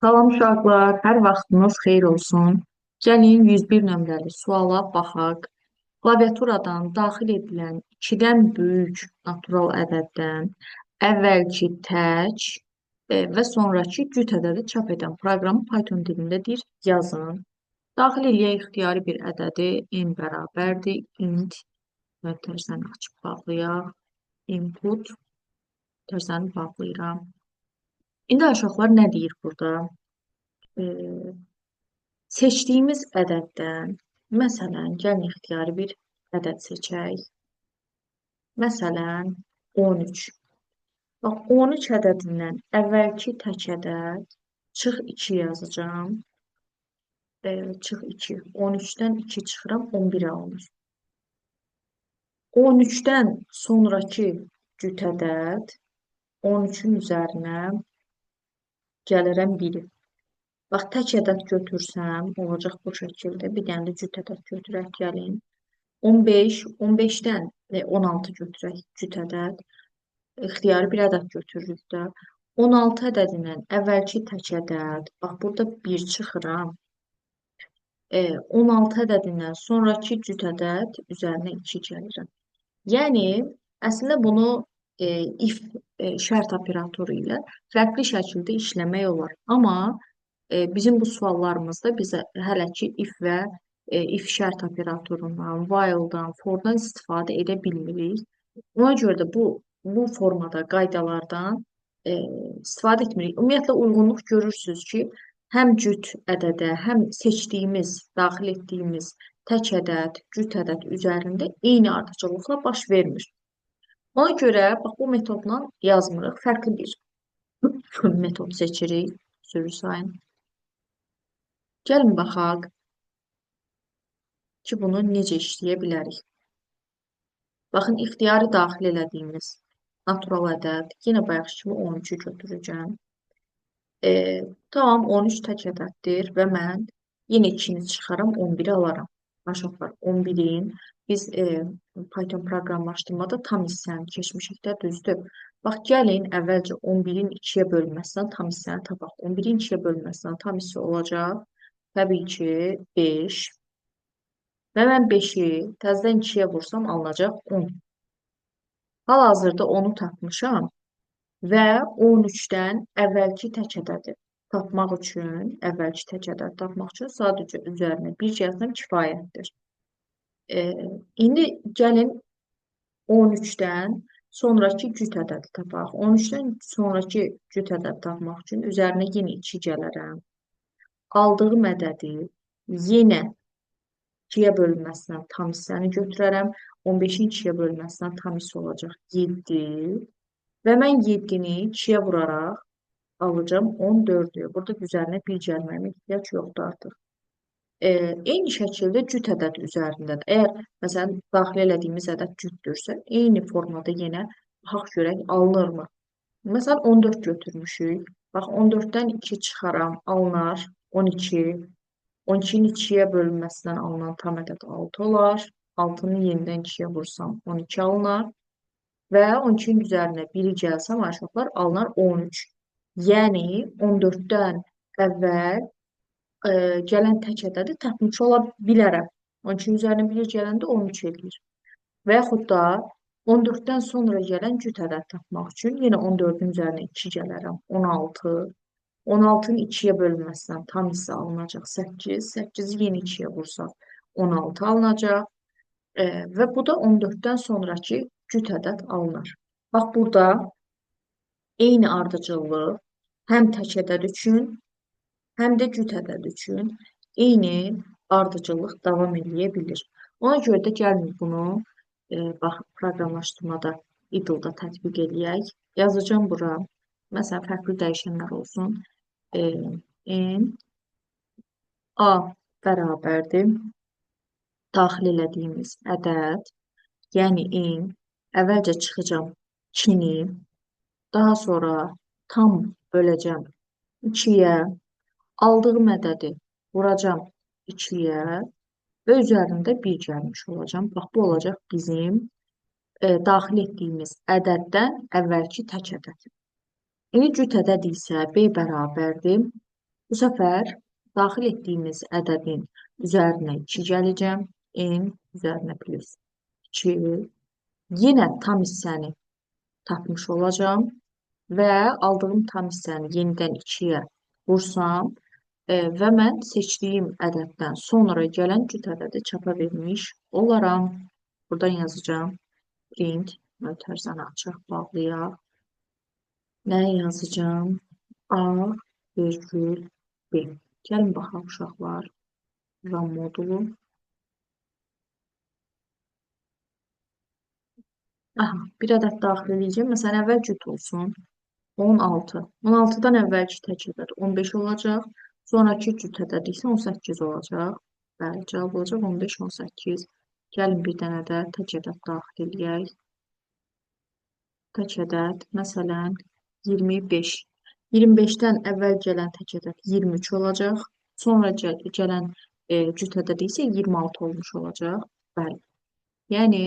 Salam uşaqlar, hər vaxtınız xeyir olsun. Gəlin 101 nömrəli suala baxaq. Klaviaturadan daxil edilən 2-dən böyük natural ədəddən əvvəlki tək və sonrakı cüt ədədi çap edən proqramı Python dilindədir, yazın. Daxil eləyək ixtiyari bir ədədi n bərabərdir, int, və tərzəni açıb bağlayaq, input, tərzəni bağlayıram. İndi uşaqlar nə deyir burada? E, Seçdiyimiz ədəddən, məsələn, gəlin ixtiyari bir ədəd seçək. Məsələn, 13. Bax, 13 ədədindən əvvəlki tək ədəd çıx 2 yazacağam. Çıx 2. 13-dən 2 çıxıram, 11 alınır. 13-dən sonraki cüt ədəd 13-ün üzərinə gəlirəm 1-i. Bax, tək ədəd götürsəm, olacaq bu şəkildə. Bir dənə də cüt ədəd götürək, gəlin. 15, 15-dən 16 götürək, cüt ədəd. İxtiyari bir ədəd götürürük də. 16 ədədindən əvvəlki tək ədəd, bax, burada 1 çıxıram. 16 ədədindən sonraki cüt ədəd üzərinə 2 gəlirəm. Yəni, əslində bunu if şərt operatoru ilə fərqli şəkildə işləmək olar. Amma bizim bu suallarımızda biz hələ ki if və if şərt operatorundan, while-dan, for-dan istifadə edə bilmirik. Ona görə də bu formada qaydalardan istifadə etmirik. Ümumiyyətlə uyğunluq görürsünüz ki, həm cüt ədədə, həm seçdiyimiz, daxil etdiyimiz tək ədəd, cüt ədəd üzərində eyni ardıcıllıqla baş vermir. Ona görə bax bu metodla yazmırıq, fərqli bir metod seçirik, sürü sayın. Gəlin baxaq ki, bunu necə işləyə bilərik. Baxın, ixtiyari daxil elədiyimiz natural ədəd, yenə bayaq kimi 13-ü götürəcəm. Tamam, 13 tək ədəddir və mən yenə 2-ni çıxaram, 11-i alaram. Aşağılar 11-in biz Python proqramlaşdırmada tam hissəni keçmişik də, düzdür. Bax, gəlin əvvəlcə 11-in 2-yə bölünməsindən tam hissəni tapaq. 11-in 2-yə bölünməsindən tam hissə olacaq. Təbii ki, 5. Və mən 5-i təzədən 2-yə vursam alınacaq 10. Hal-hazırda 10-u tapmışam və 13-dən əvvəlki tək ədədi tapmaq üçün, əvvəlki tək ədədi tapmaq üçün sadəcə üzərinə 1 yazsam kifayətdir. İndi gəlin 13-dən sonraki cüt ədədi tapaq. 13-dən sonraki cüt ədədi tapmaq üçün üzərinə yenə 2 gələrəm. Aldığım ədədi yenə 2-yə bölünməsindən tam hissəni götürərəm. 15-in 2-yə bölünməsindən tam hissə olacaq 7. Və mən 7-ni 2-yə vuraraq alacağım 14-ü. Burada üzərinə 1 gəlməyimə ehtiyac yoxdur artıq. Eyni şəkildə cüt ədəd üzərində də, əgər məsələn daxil elədiyimiz ədəd cütdürsə, eyni formada yenə baxaq görək alınırmı? Məsələn 14 götürmüşük. Bax 14-dən 2 çıxaram, alınar 12. 12-nin 2-yə bölünməsindən alınan tam ədəd 6 olar. 6-nı yenidən 2-yə vursam 12 alınar. Və 12-nin üzərinə 1-i gəlsəm, aşağılar alınar 13. Yəni 14-dən əvvəl gələn tək ədədi tapmış ola bilərəm. 12-nin üzərinə 1 gələndə 13 eləyir. Və yaxud da 14-dən sonra gələn cüt ədəd tapmaq üçün yenə 14-ün üzərinə 2 gələrəm. 16. 16-nın 2-yə bölünməsindən tam hissə alınacaq 8. 8-i yenə 2-yə vursaq 16 alınacaq. Və bu da 14-dən sonraki cüt ədəd alınır. Bax, burada eyni ardıcıllıq həm tək ədəd üçün, həm də cüt ədəd üçün eyni ardıcıllıq davam edə bilir. Ona görə də gəlin bunu bax, proqramlaşdırmada idle-da tətbiq eləyək. Yazacağım bura. Məsələn, fərqli dəyişənlər olsun. N A bərabərdir. Daxil elədiyimiz ədəd, yəni n, əvvəlcə çıxacam 2-ni, daha sonra tam böləcəm 2-yə, aldığım ədədi vuracam 2-yə və üzərində 1 gəlmiş olacam. Bax, bu olacaq bizim daxil etdiyimiz ədəddən əvvəlki tək ədəd. İndi cüt ədəd isə B bərabərdir. Bu səfər daxil etdiyimiz ədədin üzərinə 2 gələcəm. N üzərinə plus 2. Yenə tam hissəni tapmış olacağım və aldığım tam hissəni yenidən 2-yə vursam və mən seçdiyim ədəddən sonra gələn cüt ədədi çapa vermiş olaram. Buradan yazacağım. Print mötərizəni açıq bağlayaq. Nə yazacağım? A virgül B. Gəlin baxaq uşaqlar. RAM modulu. Aha, bir ədəd daxil edəcəm. Məsələn, əvvəl cüt olsun. 16. 16-dan əvvəlki tək ədəd 15 olacaq. Sonraki cüt ədəd isə 18 olacaq. Bəli, cavab olacaq 15, 18. Gəlin bir dənə də tək ədəd daxil edək. Tək ədəd, məsələn, 25. 25-dən əvvəl gələn tək ədəd 23 olacaq. Sonra gələn cüt ədəd isə 26 olmuş olacaq. Bəli. Yəni,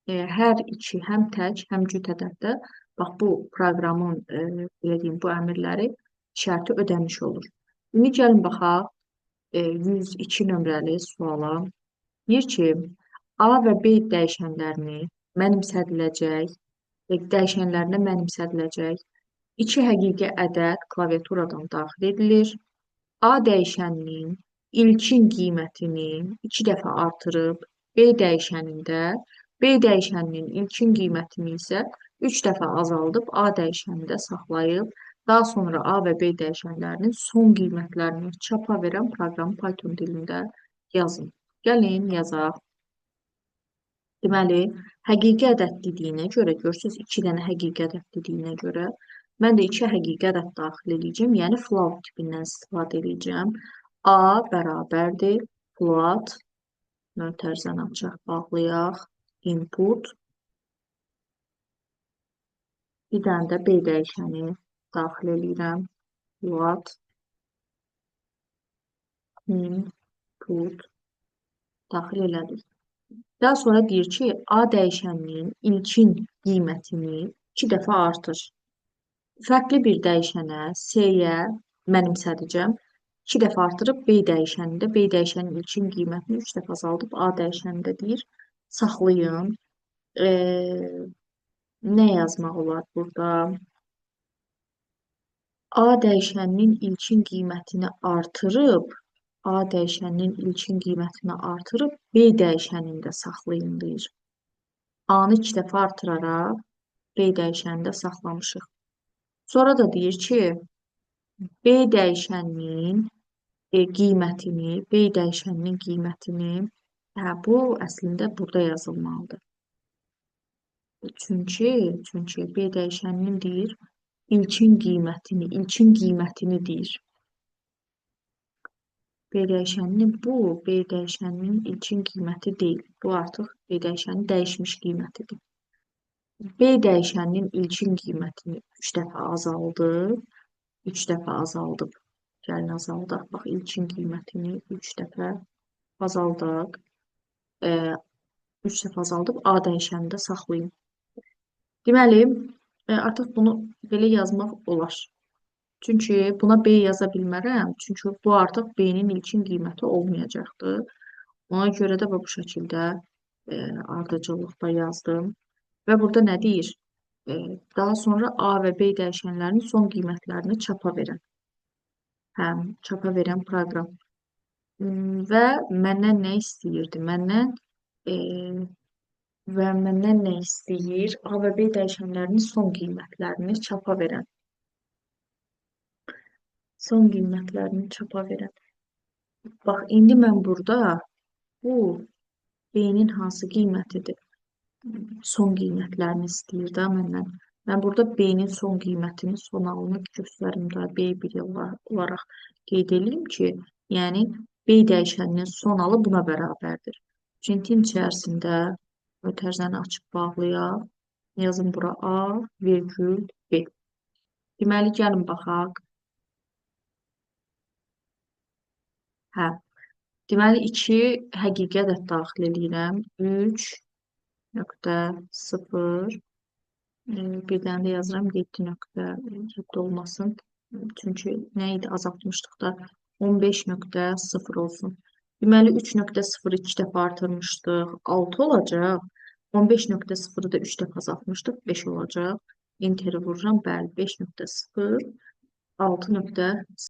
hər iki, həm tək, həm cüt ədəddə, bax, bu proqramın, belə deyim, bu əmrləri şərti ödəmiş olur. İndi gəlin baxaq 102 nömrəli suala. Deyir ki, A və B dəyişənlərini mənimsədiləcək, dəyişənlərinə mənimsədiləcək iki həqiqi ədəd klaviaturadan daxil edilir. A dəyişəninin ilkin qiymətini 2 dəfə artırıb, B dəyişənində B dəyişəninin ilkin qiymətini isə 3 dəfə azaldıb A dəyişənində saxlayıb, daha sonra A və B dəyişənlərinin son qiymətlərini çapa verən proqramı Python dilində yazın. Gəlin yazaq. Deməli, həqiqi ədəd dediyinə görə, görürsünüz, 2 dənə həqiqi ədəd dediyinə görə, mən də 2 həqiqi ədəd daxil edəcəm, yəni float tipindən istifadə edəcəm. A bərabərdir, float, mötərizəni açaq, bağlayaq, input, bir dənə də B dəyişəni daxil edirəm, float, input, daxil elədik. Daha sonra deyir ki, A dəyişəninin ilkin qiymətini 2 dəfə artır. Fərqli bir dəyişənə, C-yə mənimsədəcəm. 2 dəfə artırıb B dəyişənində, B dəyişənin ilkin qiymətini 3 dəfə azaldıb A dəyişənində deyir, saxlayın. Nə yazmaq olar burada? A dəyişəninin ilkin qiymətini artırıb, A dəyişəninin ilkin qiymətini artırıb, B dəyişənində saxlayın, deyir. A-nı 2 dəfə artıraraq, B dəyişənində saxlamışıq. Sonra da deyir ki, B dəyişəninin qiymətini, B dəyişəninin qiymətini, bu əslində burada yazılmalıdır. Çünki B dəyişəninin deyir, ilkin qiymətini deyir. B dəyişəninin B dəyişəninin ilkin qiyməti deyil. Bu artıq B dəyişənin dəyişmiş qiymətidir. B dəyişəninin ilkin qiymətini 3 dəfə azaldıb, 3 dəfə azaldıb. Gəlin azaldaq. Bax, ilkin qiymətini 3 dəfə azaldaq. 3 dəfə azaldıb A dəyişənində saxlayın. Deməli, artıq bunu belə yazmaq olar. Çünki buna B yaza bilmərəm. Çünki bu artıq B-nin ilkin qiyməti olmayacaqdır. Ona görə də bu şəkildə ardıcıllıqda yazdım. Və burada nə deyir? Daha sonra A və B dəyişənlərinin son qiymətlərini çapa verən. Çapa verən proqram. Və məndən nə istəyirdi? Məndən nə istəyir? A və B dəyişənlərinin son qiymətlərini çapa verən. Son qiymətlərini çapa verən. Bax, indi mən burada bu B-nin hansı qiymətidir? Son qiymətlərini istəyir də məndən. Mən burada B-nin son qiymətini, son halını göstərim də B1 olaraq qeyd edeyim ki, yəni B dəyişəninin son halı buna bərabərdir. Printin içərisində mötərizəni açıb bağlayaq. Yazın bura A, virgül B. Deməli, gəlin baxaq. Deməli, 2 həqiqi ədəd daxil edirəm. 3.0 bir dənə də yazıram 7.7 olmasın. Çünki nə idi azaltmışdıq da 15.0 olsun. Deməli 3.0-ı 2 dəfə artırmışdıq, 6 olacaq. 15.0-ı da 3 dəfə azaltmışdıq, 5 olacaq. Enteri vururam, bəli, 5.0, 6.0.